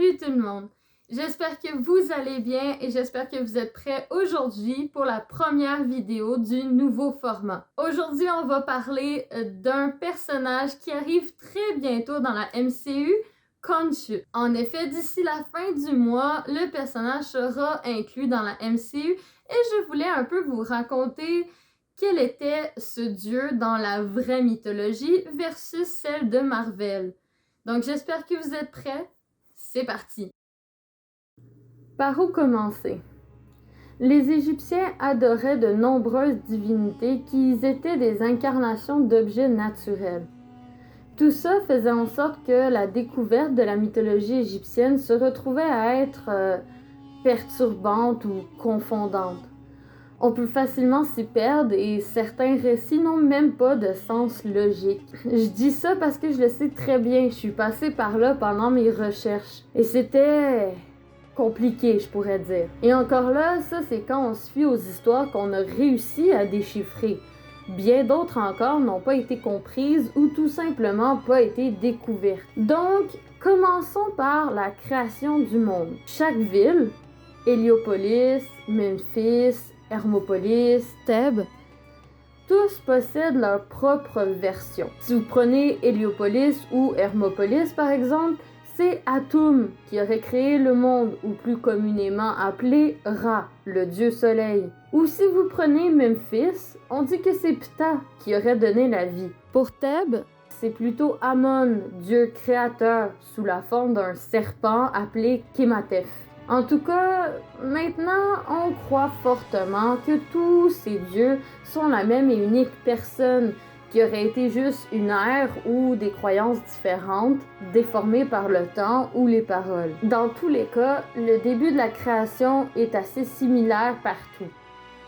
Salut tout le monde! J'espère que vous allez bien et j'espère que vous êtes prêts aujourd'hui pour la première vidéo du nouveau format. Aujourd'hui, on va parler d'un personnage qui arrive très bientôt dans la MCU, Khonshu. En effet, d'ici la fin du mois, le personnage sera inclus dans la MCU et je voulais un peu vous raconter quel était ce dieu dans la vraie mythologie versus celle de Marvel. Donc j'espère que vous êtes prêts. C'est parti! Par où commencer? Les Égyptiens adoraient de nombreuses divinités qui étaient des incarnations d'objets naturels. Tout ça faisait en sorte que la découverte de la mythologie égyptienne se retrouvait à être perturbante ou confondante. On peut facilement s'y perdre et certains récits n'ont même pas de sens logique. Je dis ça parce que je le sais très bien, je suis passée par là pendant mes recherches. Et c'était compliqué, je pourrais dire. Et encore là, ça c'est quand on se fie aux histoires qu'on a réussi à déchiffrer. Bien d'autres encore n'ont pas été comprises ou tout simplement pas été découvertes. Donc, commençons par la création du monde. Chaque ville, Héliopolis, Memphis, Hermopolis, Thèbes, tous possèdent leur propre version. Si vous prenez Héliopolis ou Hermopolis par exemple, c'est Atum qui aurait créé le monde, ou plus communément appelé Ra, le dieu soleil. Ou si vous prenez Memphis, on dit que c'est Ptah qui aurait donné la vie. Pour Thèbes, c'est plutôt Amon, dieu créateur, sous la forme d'un serpent appelé Kematef. En tout cas, maintenant, on croit fortement que tous ces dieux sont la même et unique personne, qui aurait été juste une ère ou des croyances différentes, déformées par le temps ou les paroles. Dans tous les cas, le début de la création est assez similaire partout.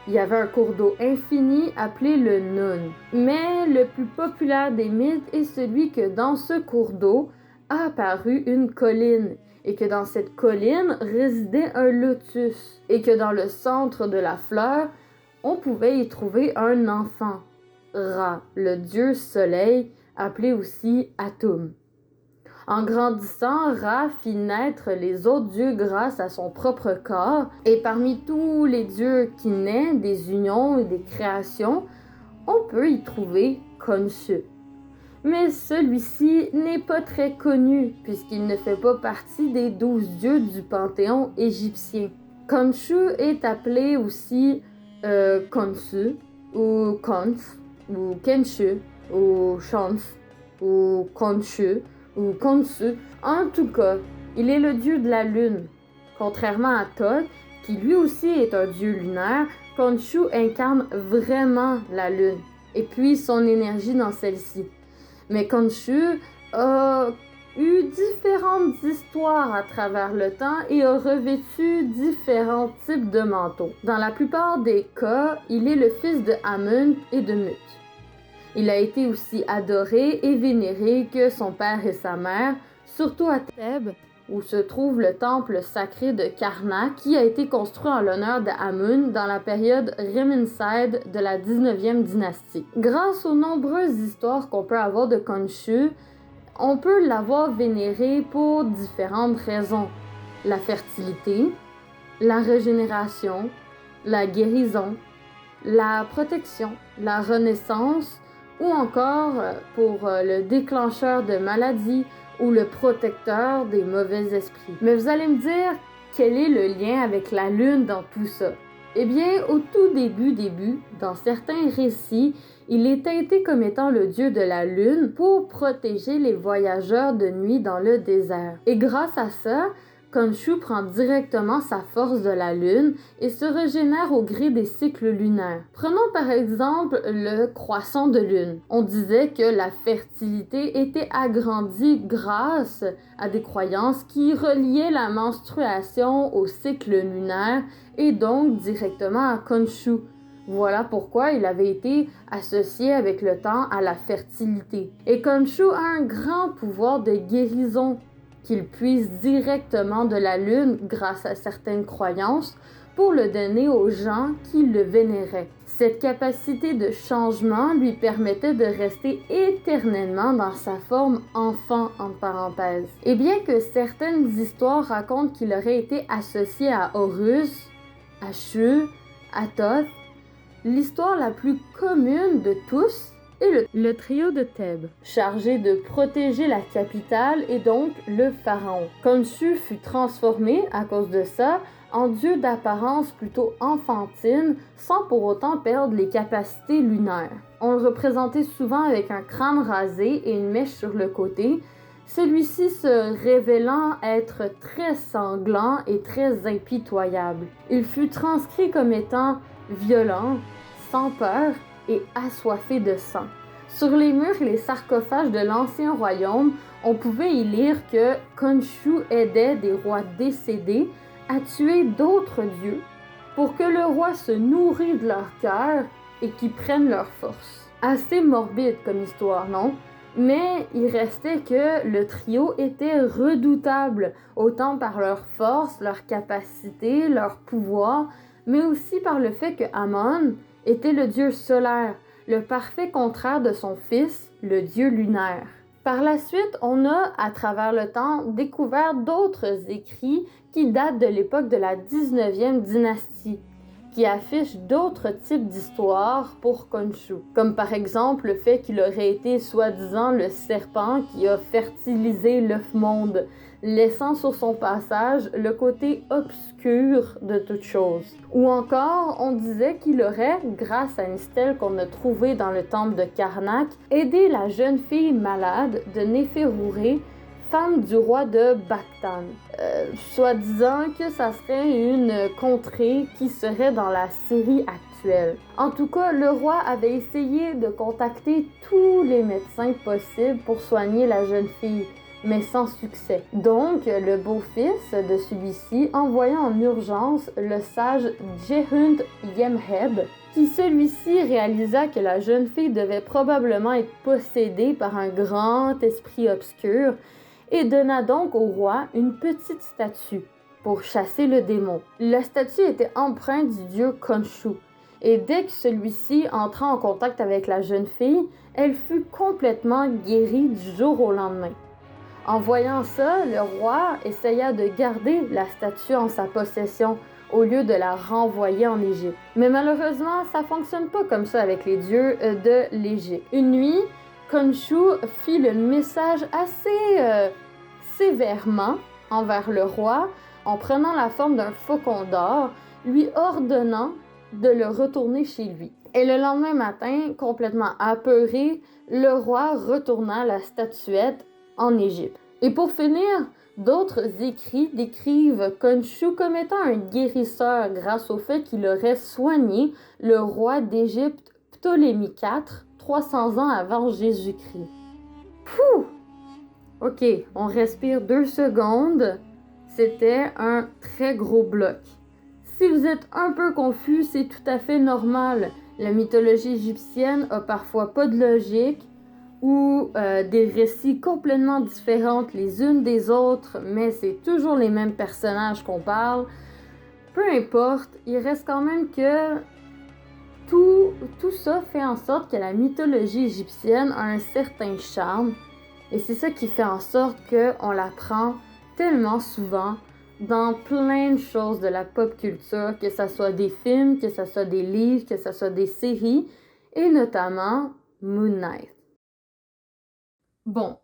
Il y avait un cours d'eau infini appelé le Nun. Mais le plus populaire des mythes est celui que dans ce cours d'eau a apparu une colline, et que dans cette colline résidait un lotus, et que dans le centre de la fleur, on pouvait y trouver un enfant, Ra, le dieu soleil, appelé aussi Atum. En grandissant, Ra fit naître les autres dieux grâce à son propre corps, et parmi tous les dieux qui naissent des unions et des créations, on peut y trouver Khonshu. Mais celui-ci n'est pas très connu, puisqu'il ne fait pas partie des 12 dieux du panthéon égyptien. Khonshu est appelé aussi Khonsu, ou Khons, ou Khenshu, ou Chans, ou Khonshu, ou Khonsu. En tout cas, il est le dieu de la lune. Contrairement à Thoth, qui lui aussi est un dieu lunaire, Khonshu incarne vraiment la lune, et puis son énergie dans celle-ci. Mais Khonshu a eu différentes histoires à travers le temps et a revêtu différents types de manteaux. Dans la plupart des cas, il est le fils de Amun et de Mut. Il a été aussi adoré et vénéré que son père et sa mère, surtout à Thèbes, où se trouve le temple sacré de Karnak, qui a été construit en l'honneur d'Amun dans la période Ramesside de la 19e dynastie. Grâce aux nombreuses histoires qu'on peut avoir de Khonshu, on peut l'avoir vénéré pour différentes raisons. La fertilité, la régénération, la guérison, la protection, la renaissance, ou encore pour le déclencheur de maladies ou le protecteur des mauvais esprits. Mais vous allez me dire, quel est le lien avec la lune dans tout ça? Eh bien, au tout début, dans certains récits, il est teinté comme étant le dieu de la lune pour protéger les voyageurs de nuit dans le désert. Et grâce à ça, Khonshu prend directement sa force de la lune et se régénère au gré des cycles lunaires. Prenons par exemple le croissant de lune. On disait que la fertilité était agrandie grâce à des croyances qui reliaient la menstruation au cycle lunaire et donc directement à Khonshu. Voilà pourquoi il avait été associé avec le temps à la fertilité. Et Khonshu a un grand pouvoir de guérison qu'il puise directement de la lune grâce à certaines croyances pour le donner aux gens qui le vénéraient. Cette capacité de changement lui permettait de rester éternellement dans sa forme enfant, entre parenthèses. Et bien que certaines histoires racontent qu'il aurait été associé à Horus, à Shu, à Thoth, l'histoire la plus commune de tous est le trio de Thèbes, chargé de protéger la capitale et donc le pharaon. Khonshu fut transformé à cause de ça en dieu d'apparence plutôt enfantine, sans pour autant perdre les capacités lunaires. On le représentait souvent avec un crâne rasé et une mèche sur le côté, celui-ci se révélant être très sanglant et très impitoyable. Il fut transcrit comme étant violent, sans peur et assoiffé de sang. Sur les murs et les sarcophages de l'ancien royaume, on pouvait y lire que Khonshu aidait des rois décédés à tuer d'autres dieux pour que le roi se nourrisse de leur cœur et qu'ils prennent leur force. Assez morbide comme histoire, non? Mais il restait que le trio était redoutable, autant par leur force, leur capacité, leur pouvoir, mais aussi par le fait que Amon était le dieu solaire, le parfait contraire de son fils, le dieu lunaire. Par la suite, on a, à travers le temps, découvert d'autres écrits qui datent de l'époque de la 19e dynastie, qui affichent d'autres types d'histoires pour Khonshu, comme par exemple le fait qu'il aurait été soi-disant le serpent qui a fertilisé l'œuf monde, laissant sur son passage le côté obscur de toute chose. Ou encore, on disait qu'il aurait, grâce à une stèle qu'on a trouvée dans le temple de Karnak, aidé la jeune fille malade de Néferouré, femme du roi de Bactan, soi-disant que ça serait une contrée qui serait dans la Syrie actuelle. En tout cas, le roi avait essayé de contacter tous les médecins possibles pour soigner la jeune fille, mais sans succès. Donc, le beau-fils de celui-ci envoya en urgence le sage Jehunt Yemheb, qui celui-ci réalisa que la jeune fille devait probablement être possédée par un grand esprit obscur et donna donc au roi une petite statue pour chasser le démon. La statue était empreinte du dieu Khonshu, et dès que celui-ci entra en contact avec la jeune fille, elle fut complètement guérie du jour au lendemain. En voyant ça, le roi essaya de garder la statue en sa possession au lieu de la renvoyer en Égypte. Mais malheureusement, ça fonctionne pas comme ça avec les dieux de l'Égypte. Une nuit, Khonshu fit le message assez sévèrement envers le roi en prenant la forme d'un faucon d'or, lui ordonnant de le retourner chez lui. Et le lendemain matin, complètement apeuré, le roi retourna la statuette en Égypte. Et pour finir, d'autres écrits décrivent Khonshu comme étant un guérisseur grâce au fait qu'il aurait soigné le roi d'Égypte Ptolémée IV 300 ans avant Jésus-Christ. Pouh! Ok, on respire 2 secondes. C'était un très gros bloc. Si vous êtes un peu confus, c'est tout à fait normal. La mythologie égyptienne a parfois pas de logique ou des récits complètement différents les unes des autres, mais c'est toujours les mêmes personnages qu'on parle. Peu importe, il reste quand même que tout ça fait en sorte que la mythologie égyptienne a un certain charme, et c'est ça qui fait en sorte qu'on la prend tellement souvent dans plein de choses de la pop culture, que ce soit des films, que ce soit des livres, que ce soit des séries, et notamment Moon Knight. Bon,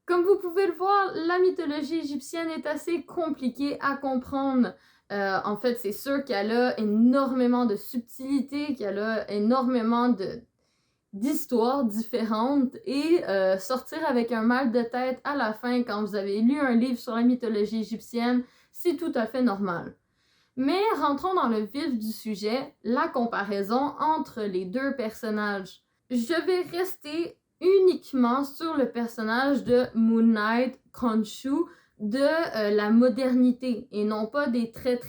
comme vous pouvez le voir, la mythologie égyptienne est assez compliquée à comprendre. En fait, c'est sûr qu'elle a énormément de subtilités, qu'elle a énormément d'histoires différentes, et sortir avec un mal de tête à la fin quand vous avez lu un livre sur la mythologie égyptienne, c'est tout à fait normal. Mais rentrons dans le vif du sujet, la comparaison entre les deux personnages. Je vais rester uniquement sur le personnage de Moon Knight Khonshu de la modernité et non pas des très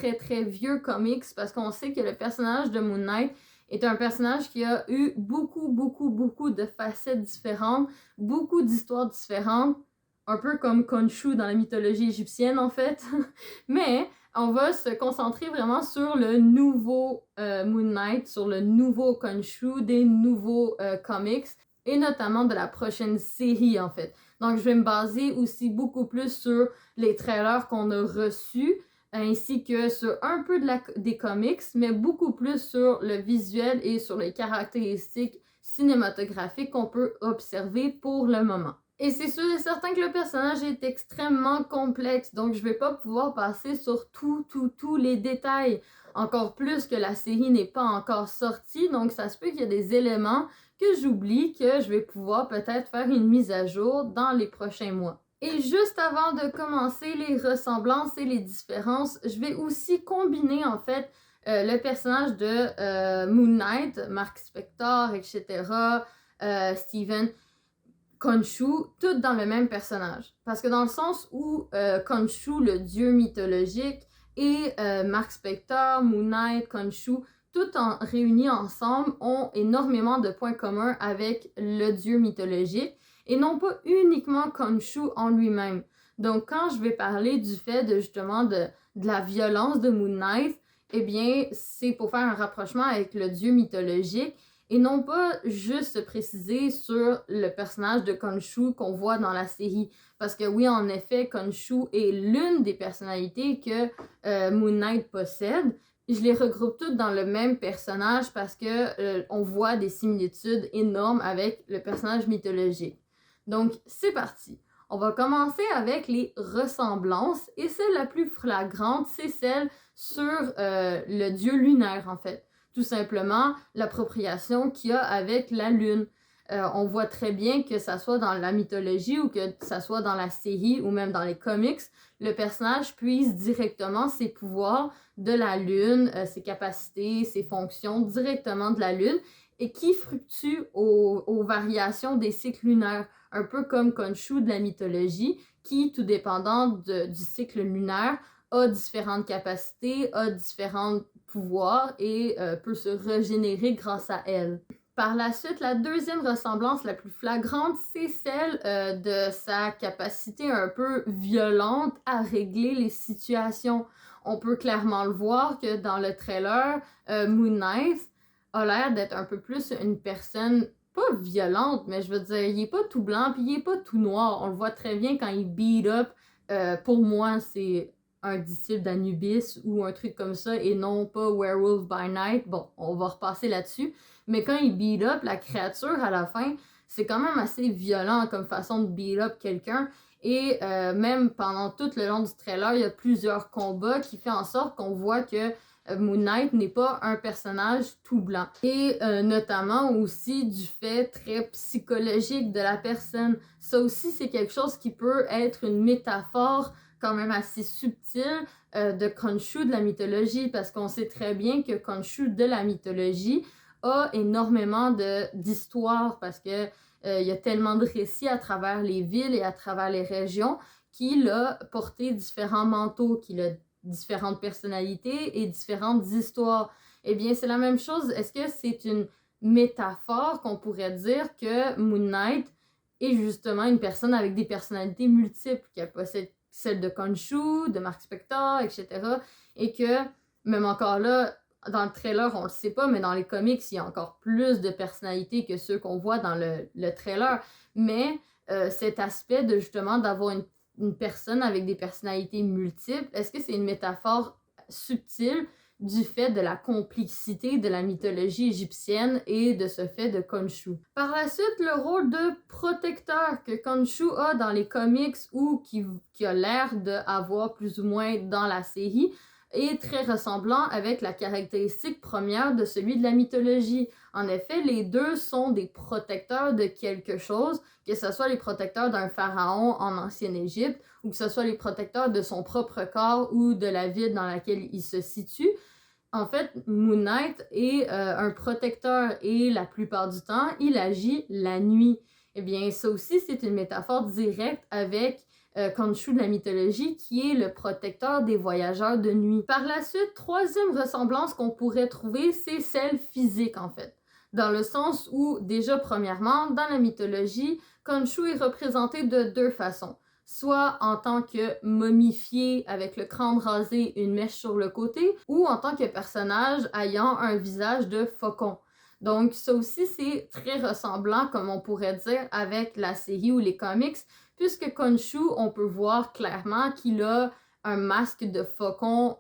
vieux comics, parce qu'on sait que le personnage de Moon Knight est un personnage qui a eu beaucoup de facettes différentes, beaucoup d'histoires différentes, un peu comme Khonshu dans la mythologie égyptienne en fait. Mais On va se concentrer vraiment sur le nouveau Moon Knight, sur le nouveau Khonshu, des nouveaux comics, et notamment de la prochaine série en fait. Donc je vais me baser aussi beaucoup plus sur les trailers qu'on a reçus, ainsi que sur un peu des comics, mais beaucoup plus sur le visuel et sur les caractéristiques cinématographiques qu'on peut observer pour le moment. Et c'est sûr et certain que le personnage est extrêmement complexe, donc je vais pas pouvoir passer sur tous les détails. Encore plus que la série n'est pas encore sortie, donc ça se peut qu'il y ait des éléments que j'oublie, que je vais pouvoir peut-être faire une mise à jour dans les prochains mois. Et juste avant de commencer les ressemblances et les différences, je vais aussi combiner en fait le personnage de Moon Knight, Mark Spector, etc., Steven, Khonshu, toutes dans le même personnage. Parce que dans le sens où Khonshu, le dieu mythologique, et Mark Spector, Moon Knight, Khonshu, tout réunis ensemble, ont énormément de points communs avec le dieu mythologique, et non pas uniquement Khonshu en lui-même. Donc quand je vais parler du fait de justement de la violence de Moon Knight, eh bien c'est pour faire un rapprochement avec le dieu mythologique, et non pas juste se préciser sur le personnage de Khonshu qu'on voit dans la série. Parce que oui, en effet, Khonshu est l'une des personnalités que Moon Knight possède. Je les regroupe toutes dans le même personnage parce que on voit des similitudes énormes avec le personnage mythologique. Donc, c'est parti. On va commencer avec les ressemblances, et celle la plus flagrante, c'est celle sur le dieu lunaire, en fait. Tout simplement l'appropriation qu'il y a avec la lune. On voit très bien que ça soit dans la mythologie ou que ça soit dans la série ou même dans les comics, le personnage puise directement ses pouvoirs de la lune, ses capacités, ses fonctions directement de la lune, et qui fructue aux variations des cycles lunaires, un peu comme Khonshu de la mythologie, qui, tout dépendant du cycle lunaire, a différentes capacités, a différents pouvoirs et peut se régénérer grâce à elle. Par la suite, la deuxième ressemblance la plus flagrante, c'est celle de sa capacité un peu violente à régler les situations. On peut clairement le voir que dans le trailer, Moon Knight a l'air d'être un peu plus une personne, pas violente, mais je veux dire, il est pas tout blanc puis il est pas tout noir. On le voit très bien quand il beat up. Pour moi, c'est un disciple d'Anubis ou un truc comme ça et non pas Werewolf by Night. Bon, on va repasser là-dessus. Mais quand il beat up la créature à la fin, c'est quand même assez violent comme façon de beat up quelqu'un. Et même pendant tout le long du trailer, il y a plusieurs combats qui font en sorte qu'on voit que Moon Knight n'est pas un personnage tout blanc. Et notamment aussi du fait très psychologique de la personne. Ça aussi, c'est quelque chose qui peut être une métaphore quand même assez subtile de Khonshu de la mythologie, parce qu'on sait très bien que Khonshu de la mythologie a énormément d'histoires, parce que il y a tellement de récits à travers les villes et à travers les régions qu'il a porté différents manteaux, qu'il a différentes personnalités et différentes histoires. Eh bien, c'est la même chose. Est-ce que c'est une métaphore qu'on pourrait dire que Moon Knight est justement une personne avec des personnalités multiples, qu'elle possède celle de Khonshu, de Mark Spector, etc. Et que, même encore là, dans le trailer, on le sait pas, mais dans les comics, il y a encore plus de personnalités que ceux qu'on voit dans le trailer. Mais cet aspect de justement d'avoir une personne avec des personnalités multiples, est-ce que c'est une métaphore subtile du fait de la complexité de la mythologie égyptienne et de ce fait de Khonshu? Par la suite, le rôle de protecteur que Khonshu a dans les comics ou qui a l'air d'avoir plus ou moins dans la série est très ressemblant avec la caractéristique première de celui de la mythologie. En effet, les deux sont des protecteurs de quelque chose, que ce soit les protecteurs d'un pharaon en ancienne Égypte ou que ce soit les protecteurs de son propre corps ou de la ville dans laquelle il se situe. En fait, Moon Knight est un protecteur et la plupart du temps, il agit la nuit. Eh bien, ça aussi, c'est une métaphore directe avec Khonshu de la mythologie, qui est le protecteur des voyageurs de nuit. Par la suite, troisième ressemblance qu'on pourrait trouver, c'est celle physique, en fait. Dans le sens où, déjà, premièrement, dans la mythologie, Khonshu est représenté de deux façons. soit en tant que momifié avec le crâne rasé, une mèche sur le côté, ou en tant que personnage ayant un visage de faucon. Donc ça aussi c'est très ressemblant, comme on pourrait dire, avec la série ou les comics, puisque Khonshu, on peut voir clairement qu'il a un masque de faucon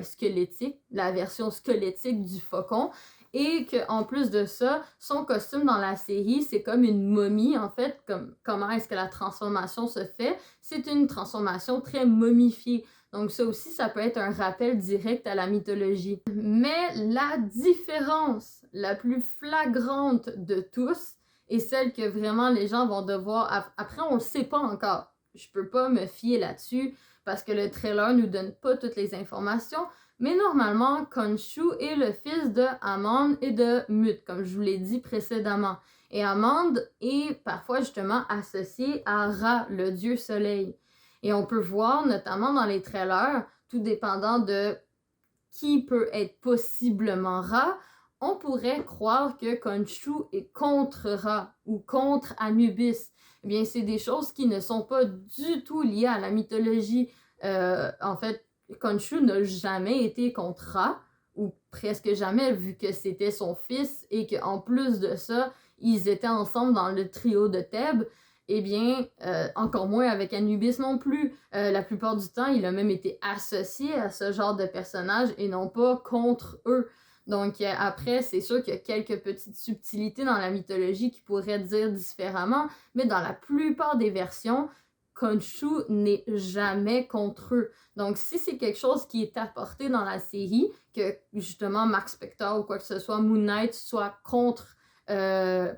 squelettique, la version squelettique du faucon, et qu'en plus de ça, son costume dans la série, c'est comme une momie, en fait. Comment est-ce que la transformation se fait? C'est une transformation très momifiée. Donc ça aussi, ça peut être un rappel direct à la mythologie. Mais la différence la plus flagrante de tous, et celle que vraiment les gens vont devoir... Après, on le sait pas encore. Je peux pas me fier là-dessus parce que le trailer nous donne pas toutes les informations. Mais normalement, Khonshu est le fils de Amon et de Mut, comme je vous l'ai dit précédemment. Et Amon est parfois justement associé à Ra, le dieu soleil. Et on peut voir, notamment dans les trailers, tout dépendant de qui peut être possiblement Ra, on pourrait croire que Khonshu est contre Ra ou contre Anubis. Eh bien, c'est des choses qui ne sont pas du tout liées à la mythologie. En fait, Khonshu n'a jamais été contre Ra, ou presque jamais, vu que c'était son fils et qu'en plus de ça, ils étaient ensemble dans le trio de Thèbes. Eh bien, encore moins avec Anubis non plus. La plupart du temps, il a même été associé à ce genre de personnage et non pas contre eux. Donc après, c'est sûr qu'il y a quelques petites subtilités dans la mythologie qui pourraient dire différemment, mais dans la plupart des versions, Khonshu n'est jamais contre eux. Donc si c'est quelque chose qui est apporté dans la série, que justement Mark Spector ou quoi que ce soit, Moon Knight soit contre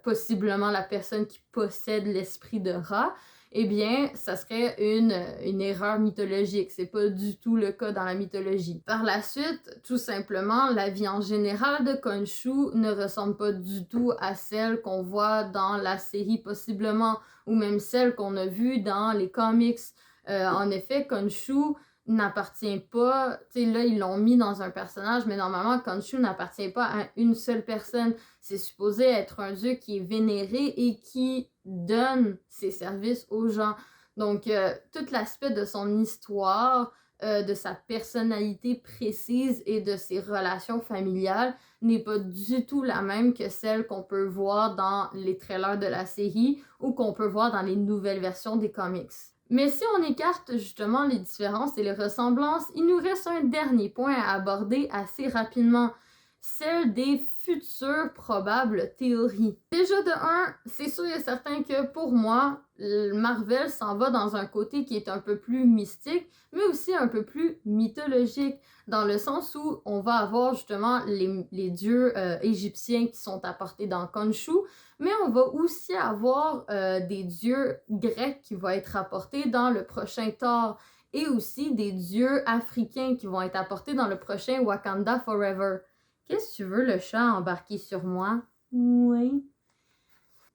possiblement la personne qui possède l'esprit de Ra, eh bien, ça serait une erreur mythologique. C'est pas du tout le cas dans la mythologie. Par la suite, tout simplement, la vie en général de Khonshu ne ressemble pas du tout à celle qu'on voit dans la série possiblement, ou même celle qu'on a vue dans les comics. En effet, Khonshu n'appartient pas, tu sais, là, ils l'ont mis dans un personnage, mais normalement, Khonshu n'appartient pas à une seule personne. C'est supposé être un dieu qui est vénéré et qui donne ses services aux gens. Donc, tout l'aspect de son histoire, de sa personnalité précise et de ses relations familiales n'est pas du tout la même que celle qu'on peut voir dans les trailers de la série ou qu'on peut voir dans les nouvelles versions des comics. Mais si on écarte justement les différences et les ressemblances, il nous reste un dernier point à aborder assez rapidement, celle des futures probables théories. Déjà de un, c'est sûr et certain que pour moi, Marvel s'en va dans un côté qui est un peu plus mystique, mais aussi un peu plus mythologique, dans le sens où on va avoir justement les dieux égyptiens qui sont apportés dans Khonshu, mais on va aussi avoir des dieux grecs qui vont être apportés dans le prochain Thor, et aussi des dieux africains qui vont être apportés dans le prochain Wakanda Forever. Qu'est-ce que tu veux, le chat embarqué sur moi? Oui.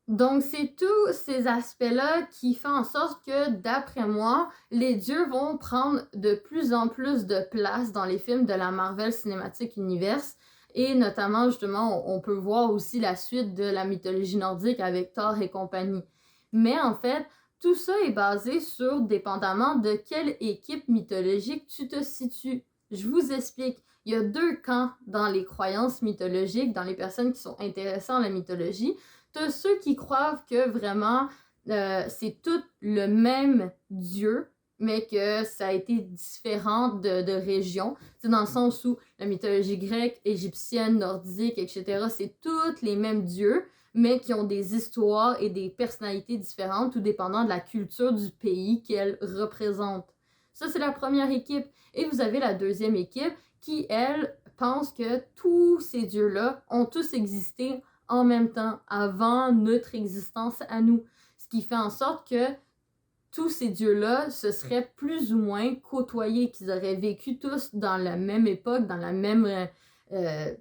Donc, c'est tous ces aspects-là qui font en sorte que, d'après moi, les dieux vont prendre de plus en plus de place dans les films de la Marvel Cinematic Universe. Et notamment, justement, on peut voir aussi la suite de la mythologie nordique avec Thor et compagnie. Mais en fait, tout ça est basé sur, dépendamment de quelle équipe mythologique tu te situes. Je vous explique. Il y a deux camps dans les croyances mythologiques, dans les personnes qui sont intéressées en la mythologie. T'as ceux qui croient que vraiment c'est tout le même dieu, mais que ça a été différent de région. C'est dans le sens où la mythologie grecque, égyptienne, nordique, etc., c'est tous les mêmes dieux, mais qui ont des histoires et des personnalités différentes, tout dépendant de la culture du pays qu'elles représentent. Ça, c'est la première équipe. Et vous avez la deuxième équipe qui, elle, pense que tous ces dieux-là ont tous existé en même temps, avant notre existence à nous. Ce qui fait en sorte que tous ces dieux-là se seraient plus ou moins côtoyés, qu'ils auraient vécu tous dans la même époque, dans la même,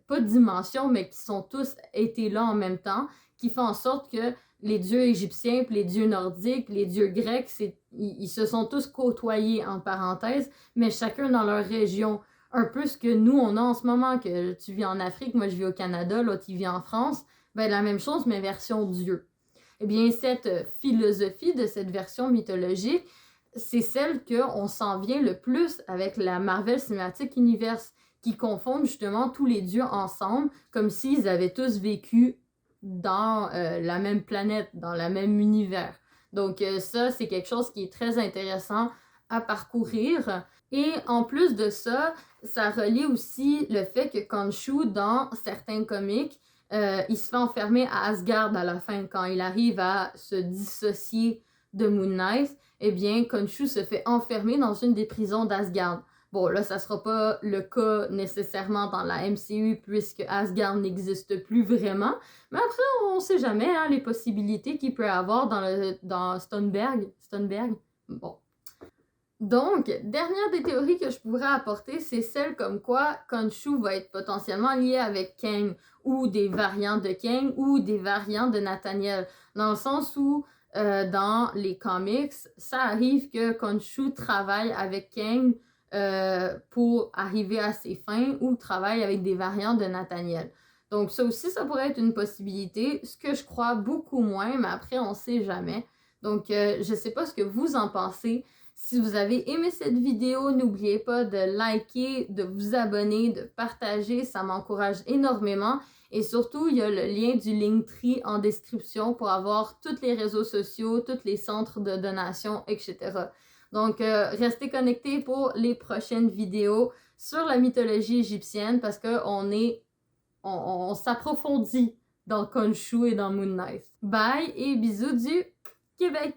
pas dimension, mais qui sont tous été là en même temps, qui fait en sorte que les dieux égyptiens, puis les dieux nordiques, les dieux grecs, ils se sont tous côtoyés, en parenthèse, mais chacun dans leur région. Un peu ce que nous, on a en ce moment, que tu vis en Afrique, moi je vis au Canada, l'autre il vit en France, ben la même chose, mais version Dieu. Eh bien, cette philosophie de cette version mythologique c'est celle qu'on s'en vient le plus avec la Marvel Cinematic Universe, qui confondent justement tous les dieux ensemble, comme s'ils avaient tous vécu dans la même planète, dans le même univers. Donc ça, c'est quelque chose qui est très intéressant à parcourir. Et en plus de ça, ça relie aussi le fait que Khonshu, dans certains comics, il se fait enfermer à Asgard à la fin. Quand il arrive à se dissocier de Moon Knight, eh bien, Khonshu se fait enfermer dans une des prisons d'Asgard. Bon, là, ça sera pas le cas nécessairement dans la MCU puisque Asgard n'existe plus vraiment. Mais après, on sait jamais hein, les possibilités qu'il peut y avoir dans Stoneberg. Bon. Donc, dernière des théories que je pourrais apporter, c'est celle comme quoi Khonshu va être potentiellement lié avec Kang, ou des variantes de Kang, ou des variantes de Nathaniel. Dans le sens où, dans les comics, ça arrive que Khonshu travaille avec Kang pour arriver à ses fins, ou travaille avec des variantes de Nathaniel. Donc ça aussi, ça pourrait être une possibilité, ce que je crois beaucoup moins, mais après, on sait jamais. Donc, je sais pas ce que vous en pensez. Si vous avez aimé cette vidéo, n'oubliez pas de liker, de vous abonner, de partager, ça m'encourage énormément. Et surtout, il y a le lien du Linktree en description pour avoir tous les réseaux sociaux, tous les centres de donation, etc. Donc, restez connectés pour les prochaines vidéos sur la mythologie égyptienne parce qu'on s'approfondit dans Khonshu et dans Moon Knight. Bye et bisous du Québec!